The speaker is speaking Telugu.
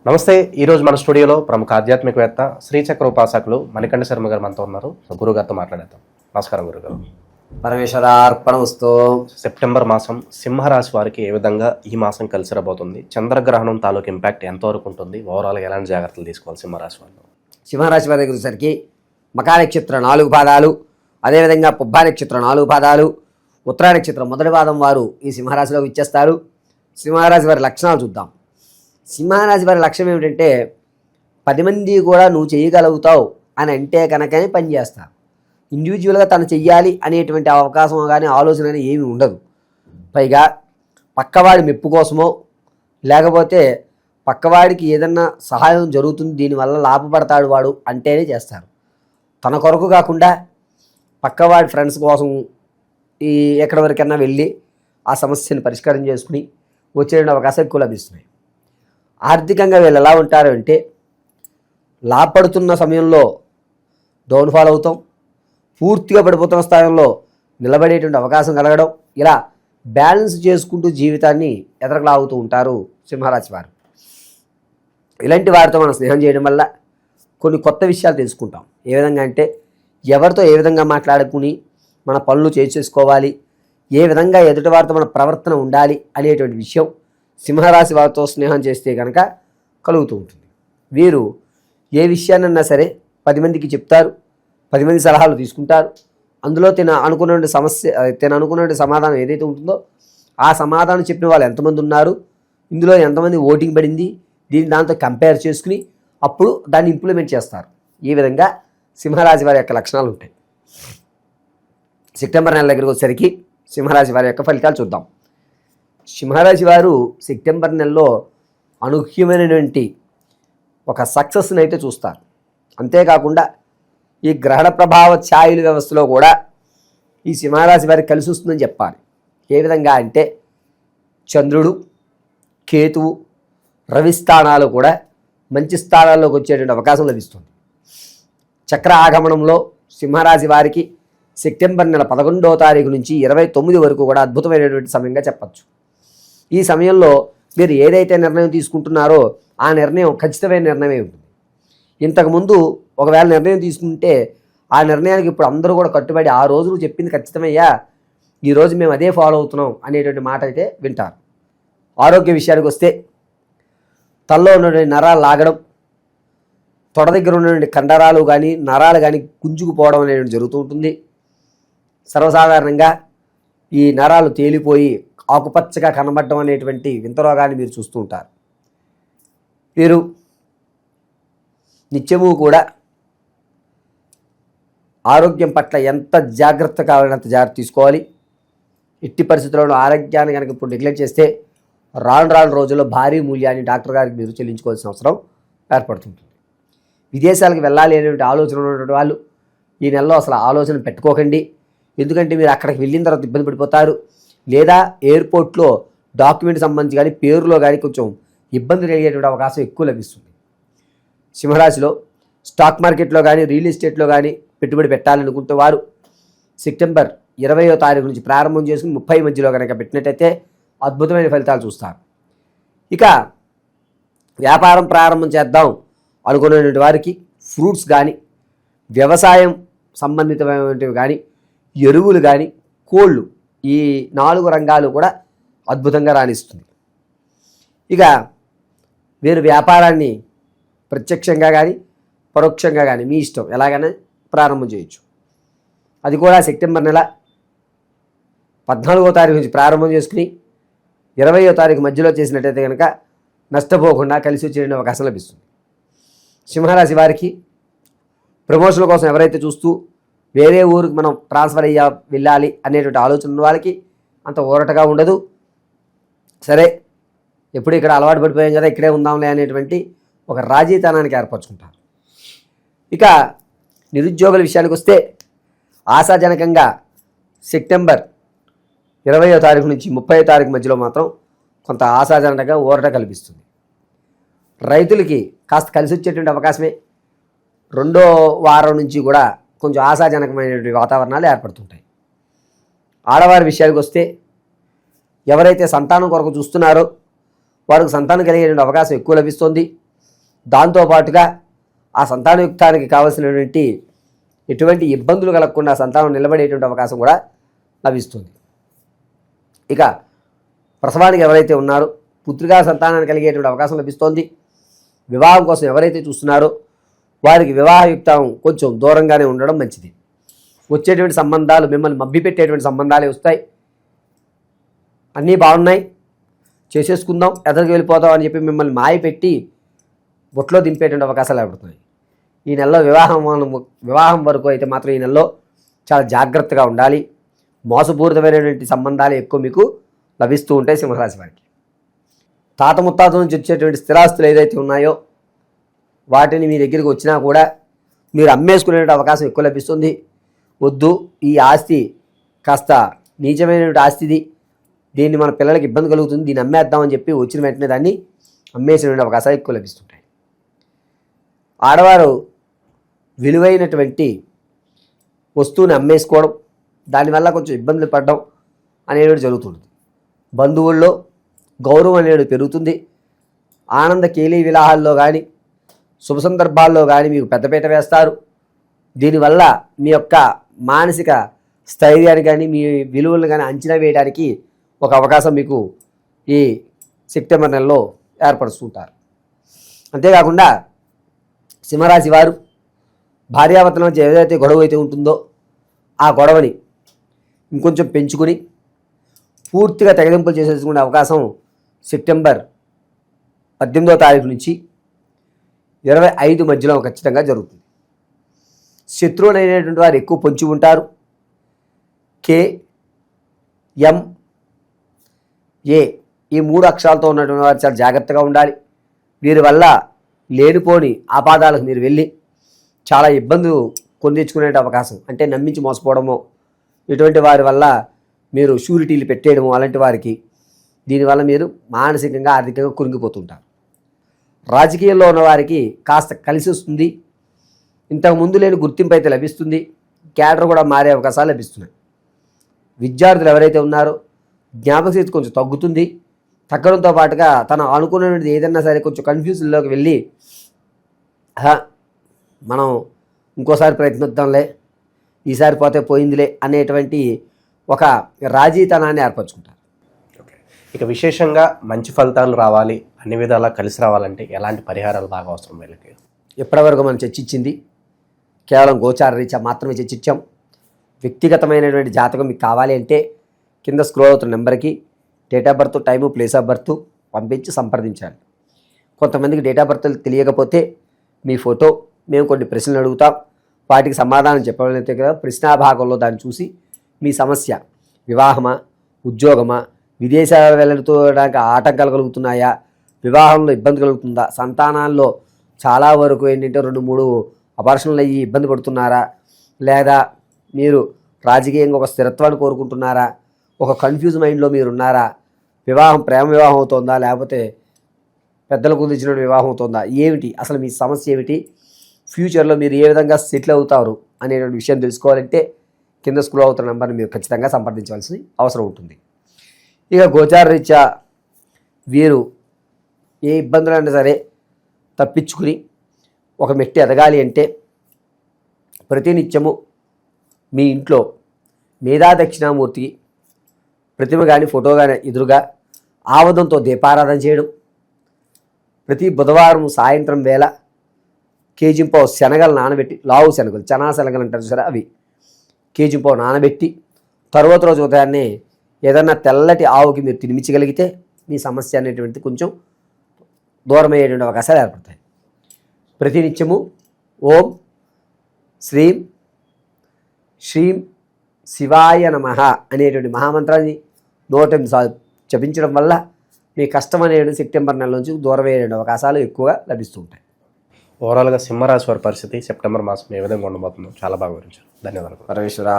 నమస్తే. ఈరోజు మన స్టూడియోలో ప్రముఖ ఆధ్యాత్మికవేత్త శ్రీచక్ర ఉపాసకులు మణికంఠ శర్మ గారు మనతో ఉన్నారు. గురుగారితో మాట్లాడేద్దాం. నమస్కారం గురుగారు. పరమేశ్వరార్పణమస్తు. సెప్టెంబర్ మాసం సింహరాశి వారికి ఏ విధంగా ఈ మాసం కలిసి రాబోతుంది? చంద్రగ్రహణం తాలూకు ఇంపాక్ట్ ఎంతవరకు ఉంటుంది? ఓవరాల్గా ఎలాంటి జాగ్రత్తలు తీసుకోవాలి సింహరాశి వాళ్ళు? సింహరాశి వారి వచ్చేసరికి మకా నక్షత్రం 4 పాదాలు, అదేవిధంగా పుబ్బా నక్షత్రం 4 పాదాలు, ఉత్తరా నక్షత్రం మొదటి పాదం వారు ఈ సింహరాశిలోకి ఇచ్చేస్తారు. సింహరాశి వారి లక్షణాలు చూద్దాం. సింహరాశి వారి లక్ష్యం ఏమిటంటే 10 మంది కూడా నువ్వు చేయగలుగుతావు అని అంటే కనుకనే పనిచేస్తారు. ఇండివిజువల్గా తను చెయ్యాలి అనేటువంటి అవకాశం కానీ ఆలోచన కానీ ఏమీ ఉండదు. పైగా పక్కవాడి మెప్పు కోసమో లేకపోతే పక్కవాడికి ఏదన్నా సహాయం జరుగుతుంది, దీనివల్ల లాభపడతాడు వాడు అంటేనే చేస్తారు. తన కొరకు కాకుండా పక్కవాడి ఫ్రెండ్స్ కోసం ఎక్కడి వరకైనా వెళ్ళి ఆ సమస్యను పరిష్కారం చేసుకుని వచ్చే అవకాశం ఎక్కువ లభిస్తున్నాయి. ఆర్థికంగా వీళ్ళు ఎలా ఉంటారు అంటే లాభపడుతున్న సమయంలో డౌన్ఫాల్ అవుతాం, పూర్తిగా పడిపోతున్న స్థానంలో నిలబడేటువంటి అవకాశం కలగడం, ఇలా బ్యాలెన్స్ చేసుకుంటూ జీవితాన్ని ఎదరలాగుతూ ఉంటారు సింహరాశి వారు. ఇలాంటి వారితో మనం స్నేహం చేయడం వల్ల కొన్ని కొత్త విషయాలు తెలుసుకుంటాం. ఏ విధంగా అంటే ఎవరితో ఏ విధంగా మాట్లాడుకుని మన పనులు చేసుకోవాలి, ఏ విధంగా ఎదుటి వారితో మన ప్రవర్తన ఉండాలి అనేటువంటి విషయం సింహరాశి వారితో స్నేహం చేస్తే కనుక కలుగుతూ ఉంటుంది. వీరు ఏ విషయాన్నైనా సరే 10 మందికి చెప్తారు, 10 మంది సలహాలు తీసుకుంటారు. అందులో తన అనుకున్న సమాధానం ఏదైతే ఉంటుందో ఆ సమాధానం చెప్పిన వాళ్ళు ఎంతమంది ఉన్నారు, ఇందులో ఎంతమంది ఓటింగ్ పడింది, దాంతో కంపేర్ చేసుకుని అప్పుడు దాన్ని ఇంప్లిమెంట్ చేస్తారు. ఈ విధంగా సింహరాశి వారి యొక్క లక్షణాలు ఉంటాయి. సెప్టెంబర్ నెల దగ్గరికి వచ్చేసరికి సింహరాశి వారి యొక్క ఫలితాలు చూద్దాం. సింహరాశి వారు సెప్టెంబర్ నెలలో అనూహ్యమైనటువంటి ఒక సక్సెస్ని అయితే చూస్తారు. అంతేకాకుండా ఈ గ్రహణ ప్రభావ ఛాయల వ్యవస్థలో కూడా ఈ సింహరాశి వారికి కలిసి వస్తుందని చెప్పాలి. ఏ విధంగా అంటే చంద్రుడు, కేతువు, రవి స్థానాలు కూడా మంచి స్థానాల్లోకి వచ్చేటువంటి అవకాశం లభిస్తుంది. చక్ర ఆగమనంలో సింహరాశి వారికి సెప్టెంబర్ నెల 11వ తారీఖు నుంచి 29 వరకు కూడా అద్భుతమైనటువంటి సమయంగా చెప్పచ్చు. ఈ సమయంలో మీరు ఏదైతే నిర్ణయం తీసుకుంటున్నారో ఆ నిర్ణయం ఖచ్చితమైన నిర్ణయమే ఉంటుంది. ఇంతకుముందు ఒకవేళ నిర్ణయం తీసుకుంటే ఆ నిర్ణయానికి ఇప్పుడు అందరూ కూడా కట్టుబడి ఆ రోజు చెప్పింది ఖచ్చితమయ్యా, ఈరోజు మేము అదే ఫాలో అవుతున్నాం అనేటువంటి మాట అయితే వింటారు. ఆరోగ్య విషయానికి వస్తే తలలో ఉన్నటువంటి నరాలు లాగడం, తొడ దగ్గర ఉన్నటువంటి కండరాలు కానీ నరాలు కానీ గుంజుకుపోవడం అనేది జరుగుతూ ఉంటుంది. సర్వసాధారణంగా ఈ నరాలు తేలిపోయి ఆకుపచ్చగా కనబడడం అనేటువంటి వింత రోగాన్ని మీరు చూస్తూ ఉంటారు. వీరు నిత్యము కూడా ఆరోగ్యం పట్ల ఎంత జాగ్రత్త కావాలంటే అంత జాగ్రత్త తీసుకోవాలి. ఎట్టి పరిస్థితుల్లో ఆరోగ్యాన్ని కనుక ఇప్పుడు నెగ్లెక్ట్ చేస్తే రాను రోజుల్లో భారీ మూల్యాన్ని డాక్టర్ గారికి మీరు చెల్లించుకోవాల్సిన అవసరం ఏర్పడుతుంటుంది. విదేశాలకు వెళ్ళాలి అనేటువంటి ఆలోచన ఉన్నటువంటి వాళ్ళు ఈ నెలలో అసలు ఆలోచన పెట్టుకోకండి. ఎందుకంటే మీరు అక్కడికి వెళ్ళిన తర్వాత ఇబ్బంది పడిపోతారు. లేదా ఎయిర్పోర్ట్లో డాక్యుమెంట్ సంబంధించి కానీ పేరులో కానీ కొంచెం ఇబ్బంది కలిగేటువంటి అవకాశం ఎక్కువ లభిస్తుంది. సింహరాశిలో స్టాక్ మార్కెట్లో కానీ రియల్ ఎస్టేట్లో కానీ పెట్టుబడి పెట్టాలనుకుంటే వారు సెప్టెంబర్ 20వ తారీఖు నుంచి ప్రారంభం చేసుకుని 30 మధ్యలో కనుక పెట్టినట్టయితే అద్భుతమైన ఫలితాలు చూస్తారు. ఇక వ్యాపారం ప్రారంభం చేద్దాం అనుకునేటువంటి వారికి ఫ్రూట్స్ కానీ వ్యవసాయం సంబంధితమైనవి కానీ ఎరువులు కానీ కోళ్ళు, ఈ 4 రంగాలు కూడా అద్భుతంగా రాణిస్తుంది. ఇక వీరు వ్యాపారాన్ని ప్రత్యక్షంగా కానీ పరోక్షంగా కానీ మీ ఇష్టం ఎలాగైనా ప్రారంభం చేయొచ్చు. అది కూడా సెప్టెంబర్ నెల 14వ తారీఖు నుంచి ప్రారంభం చేసుకుని 20వ తారీఖు మధ్యలో చేసినట్టయితే కనుక నష్టపోకుండా కలిసి వచ్చే అవకాశం లభిస్తుంది. సింహరాశి వారికి ప్రమోషన్ల కోసం ఎవరైతే చూస్తూ వేరే ఊరికి మనం ట్రాన్స్ఫర్ వెళ్ళాలి అనేటువంటి ఆలోచన ఉన్న వాళ్ళకి అంత ఊరటగా ఉండదు. సరే ఎప్పుడు ఇక్కడ అలవాటు పడిపోయాం కదా, ఇక్కడే ఉందాంలే అనేటువంటి ఒక రాజీతనానికి ఏర్పరచుకుంటారు. ఇక నిరుద్యోగుల విషయానికి వస్తే ఆశాజనకంగా సెప్టెంబర్ 20వ తారీఖు నుంచి 30వ తారీఖు మధ్యలో మాత్రం కొంత ఆశాజనకంగా ఊరట కల్పిస్తుంది. రైతులకి కాస్త కలిసి వచ్చేటువంటి అవకాశమే. 2వ వారం నుంచి కూడా కొంచెం ఆశాజనకమైనటువంటి వాతావరణాలు ఏర్పడుతుంటాయి. ఆడవారి విషయానికి వస్తే ఎవరైతే సంతానం కొరకు చూస్తున్నారో వారికి సంతానం కలిగేటువంటి అవకాశం ఎక్కువ లభిస్తుంది. దాంతోపాటుగా ఆ సంతానయుక్తానికి కావలసినటువంటి ఎటువంటి ఇబ్బందులు కలగకుండా సంతానం నిలబడేటువంటి అవకాశం కూడా లభిస్తుంది. ఇక ప్రసవానికి ఎవరైతే ఉన్నారో పుత్రికా సంతానాన్ని కలిగేటువంటి అవకాశం లభిస్తోంది. వివాహం కోసం ఎవరైతే చూస్తున్నారో వారికి వివాహయుక్తం కొంచెం దూరంగానే ఉండడం మంచిది. వచ్చేటువంటి సంబంధాలు మిమ్మల్ని మభ్యపెట్టేటువంటి సంబంధాలే వస్తాయి. అన్నీ బాగున్నాయి, చేసేసుకుందాం, ఎదరికి వెళ్ళిపోతాం అని చెప్పి మిమ్మల్ని మాయ పెట్టి బొట్లో దింపేటువంటి అవకాశాలు ఏర్పడుతున్నాయి. ఈ నెలలో వివాహం వరకు అయితే మాత్రం ఈ నెలలో చాలా జాగ్రత్తగా ఉండాలి. మోసపూరితమైనటువంటి సంబంధాలు ఎక్కువ మీకు లభిస్తూ ఉంటాయి సింహరాశి వారికి. తాత ముత్తాత నుంచి వచ్చేటువంటి స్థిరాస్తులు ఏదైతే ఉన్నాయో వాటిని మీ దగ్గరికి వచ్చినా కూడా మీరు అమ్మేసుకునే అవకాశం ఎక్కువ లభిస్తుంది. వద్దు, ఈ ఆస్తి కాస్త నీచమైనటువంటి ఆస్తిది, దీన్ని మన పిల్లలకి ఇబ్బంది కలుగుతుంది, దీన్ని అమ్మేద్దామని చెప్పి వచ్చిన వెంటనే దాన్ని అమ్మేసినటువంటి అవకాశాలు ఎక్కువ లభిస్తుంటాయి. ఆడవారు విలువైనటువంటి వస్తువుని అమ్మేసుకోవడం, దానివల్ల కొంచెం ఇబ్బందులు పడడం అనేది జరుగుతుంది. బంధువుల్లో గౌరవం అనేది పెరుగుతుంది. ఆనంద కేలీ విలాహాల్లో కానీ శుభ సందర్భాల్లో కానీ మీకు పెద్దపీట వేస్తారు. దీనివల్ల మీ యొక్క మానసిక స్థైర్యాన్ని కానీ మీ విలువలను కానీ అంచనా వేయడానికి ఒక అవకాశం మీకు ఈ సెప్టెంబర్ నెలలో ఏర్పరుస్తుంటారు. అంతేకాకుండా సింహరాశి వారు భార్యాభర్తల మధ్య ఏదైతే గొడవ అయితే ఉంటుందో ఆ గొడవని ఇంకొంచెం పెంచుకుని పూర్తిగా తెగదింపులు చేసేసుకునే అవకాశం సెప్టెంబర్ 18వ తారీఖు నుంచి 25 మధ్యలో ఖచ్చితంగా జరుగుతుంది. శత్రువులు అయినటువంటి వారు ఎక్కువ పొంచి ఉంటారు. KMA ఈ 3 అక్షరాలతో ఉన్నటువంటి వారు చాలా జాగ్రత్తగా ఉండాలి. వీరి వల్ల లేనిపోని ఆపాదాలకు మీరు వెళ్ళి చాలా ఇబ్బందులు కొని తెచ్చుకునే అవకాశం, అంటే నమ్మించి మోసపోవడమో, ఇటువంటి వారి వల్ల మీరు షూరిటీలు పెట్టేయడము, అలాంటి వారికి దీనివల్ల మీరు మానసికంగా ఆర్థికంగా కురింగిపోతుంటారు. రాజకీయాల్లో ఉన్న వారికి కాస్త కలిసి వస్తుంది. ఇంతకుముందు లేని గుర్తింపు అయితే లభిస్తుంది. క్యాడర్ కూడా మారే అవకాశాలు లభిస్తున్నాయి. విద్యార్థులు ఎవరైతే ఉన్నారో జ్ఞాపకశక్తి కొంచెం తగ్గుతుంది. తగ్గడంతో పాటుగా తను అనుకున్నది ఏదైనా సరే కొంచెం కన్ఫ్యూజన్లోకి వెళ్ళి మనం ఇంకోసారి ప్రయత్నిద్దాంలే, ఈసారి పోతే పోయిందిలే అనేటువంటి ఒక రాజీతనాన్ని ఏర్పరచుకుంటారు. ఇక విశేషంగా మంచి ఫలితాలు రావాలి, అన్ని విధాలా కలిసి రావాలంటే ఎలాంటి పరిహారాలు బాగా అవసరం వీళ్ళకి? ఎప్పటివరకు మనం చర్చించింది కేవలం గోచార రీత్యా మాత్రమే చర్చించాం. వ్యక్తిగతమైనటువంటి జాతకం మీకు కావాలి అంటే కింద స్క్రోల్ అవుతున్న నెంబర్కి date of birth, time, place of birth పంపించి సంప్రదించాలి. కొంతమందికి డేట్ ఆఫ్ బర్త్ తెలియకపోతే మీ ఫోటో, మేము కొన్ని ప్రశ్నలు అడుగుతాం, వాటికి సమాధానం చెప్పగలిగితే కదా ప్రశ్నాభాగంలో దాన్ని చూసి మీ సమస్య వివాహమా, ఉద్యోగమా, విదేశాలు వెళ్ళడానికి ఆటంకాలు కలుగుతున్నాయా, వివాహంలో ఇబ్బంది కలుగుతుందా, సంతానాల్లో చాలా వరకు ఏంటంటే 2-3 అపార్షన్లు అయ్యి ఇబ్బంది పడుతున్నారా, లేదా మీరు రాజకీయంగా ఒక స్థిరత్వాన్ని కోరుకుంటున్నారా, ఒక కన్ఫ్యూజ్ మైండ్లో మీరు ఉన్నారా, వివాహం ప్రేమ వివాహం అవుతుందా లేకపోతే పెద్దలకు కుదిర్చిన వివాహం అవుతుందా, ఏమిటి అసలు మీ సమస్య ఏమిటి, ఫ్యూచర్లో మీరు ఏ విధంగా సెటిల్ అవుతారు అనేటువంటి విషయం తెలుసుకోవాలంటే కింద స్క్రోల్ అవుతున్న నెంబర్ని మీరు ఖచ్చితంగా సంప్రదించవలసిన అవసరం ఉంటుంది. ఇక గోచార రీత్యా వీరు ఏ ఇబ్బందులైనా సరే తప్పించుకుని ఒక మెట్టి ఎదగాలి అంటే ప్రతినిత్యము మీ ఇంట్లో మేధా దక్షిణామూర్తికి ప్రతిమ కానీ ఫోటో కానీ ఎదురుగా ఆవదంతో దీపారాధన చేయడం, ప్రతి బుధవారం సాయంత్రం వేళ కేజీంపావు శనగలు నానబెట్టి, లావు శనగలు, చనా శనగలు అంటారు సరే, అవి కేజీంపావు నానబెట్టి తర్వాత రోజు ఉదయాన్నే ఏదన్నా తెల్లటి ఆవుకి మీరు తినిపించగలిగితే మీ సమస్య అనేటువంటిది కొంచెం దూరమయ్యేటువంటి అవకాశాలు ఏర్పడతాయి. ప్రతినిత్యము ఓం శ్రీం శ్రీం శివాయ నమః అనేటువంటి మహామంత్రాన్ని 108 సార్లు జపించడం వల్ల మీ కష్టం అనేది సెప్టెంబర్ నెల నుంచి దూరమయ్యే అవకాశాలు ఎక్కువగా లభిస్తూ ఉంటాయి. ఓవరాల్గా సింహరాశి వారి పరిస్థితి సెప్టెంబర్ మాసం ఏ విధంగా ఉండబోతుందో చాలా బాగా వివరించారు. ధన్యవాదాలు. పరమేశ్వర